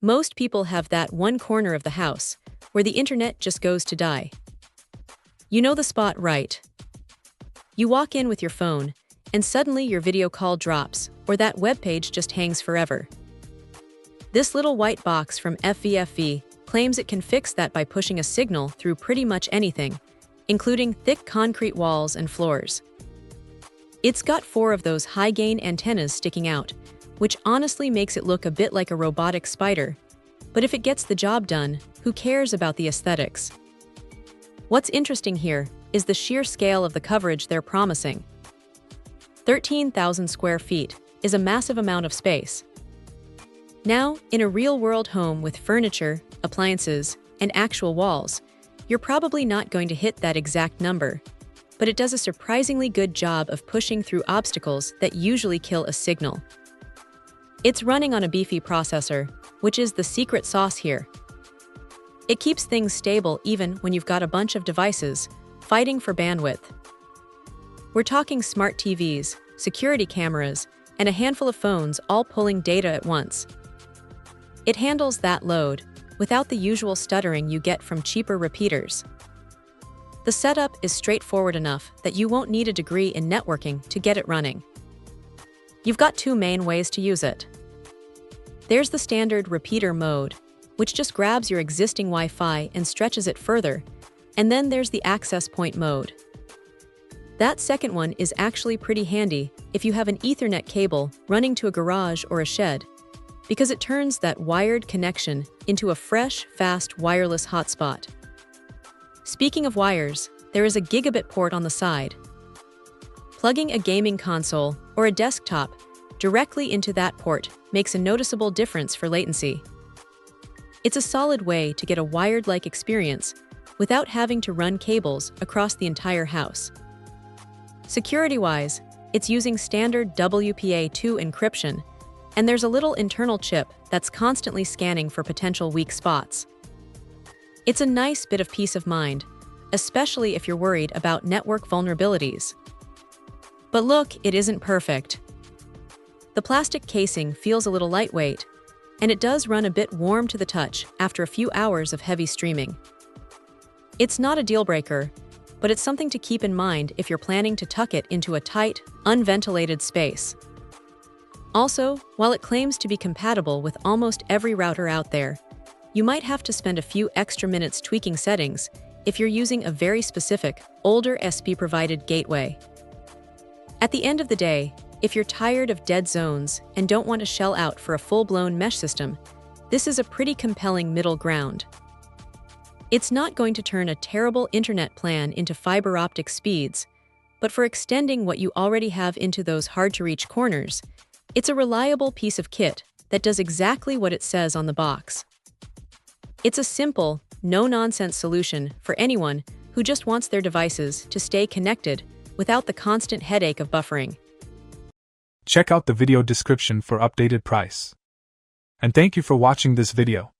Most people have that one corner of the house where the internet just goes to die. You know the spot, right? You walk in with your phone, and suddenly your video call drops, or that web page just hangs forever. This little white box from FVFV claims it can fix that by pushing a signal through pretty much anything, including thick concrete walls and floors. It's got 4 of those high-gain antennas sticking out, which honestly makes it look a bit like a robotic spider. But if it gets the job done, who cares about the aesthetics? What's interesting here is the sheer scale of the coverage they're promising. 13,000 square feet is a massive amount of space. Now, in a real-world home with furniture, appliances, and actual walls, you're probably not going to hit that exact number, but it does a surprisingly good job of pushing through obstacles that usually kill a signal. It's running on a beefy processor, which is the secret sauce here. It keeps things stable even when you've got a bunch of devices fighting for bandwidth. We're talking smart TVs, security cameras, and a handful of phones all pulling data at once. It handles that load without the usual stuttering you get from cheaper repeaters. The setup is straightforward enough that you won't need a degree in networking to get it running. You've got 2 main ways to use it. There's the standard repeater mode, which just grabs your existing Wi-Fi and stretches it further, and then there's the access point mode. That second one is actually pretty handy if you have an Ethernet cable running to a garage or a shed, because it turns that wired connection into a fresh, fast wireless hotspot. Speaking of wires, there is a gigabit port on the side. Plugging a gaming console or a desktop directly into that port makes a noticeable difference for latency. It's a solid way to get a wired-like experience without having to run cables across the entire house. Security-wise, it's using standard WPA2 encryption, and there's a little internal chip that's constantly scanning for potential weak spots. It's a nice bit of peace of mind, especially if you're worried about network vulnerabilities. But look, it isn't perfect. The plastic casing feels a little lightweight, and it does run a bit warm to the touch after a few hours of heavy streaming. It's not a deal-breaker, but it's something to keep in mind if you're planning to tuck it into a tight, unventilated space. Also, while it claims to be compatible with almost every router out there, you might have to spend a few extra minutes tweaking settings if you're using a very specific, older SP-provided gateway. At the end of the day, if you're tired of dead zones and don't want to shell out for a full-blown mesh system, this is a pretty compelling middle ground. It's not going to turn a terrible internet plan into fiber optic speeds, but for extending what you already have into those hard-to-reach corners, it's a reliable piece of kit that does exactly what it says on the box. It's a simple, no-nonsense solution for anyone who just wants their devices to stay connected without the constant headache of buffering. Check out the video description for updated price. And thank you for watching this video.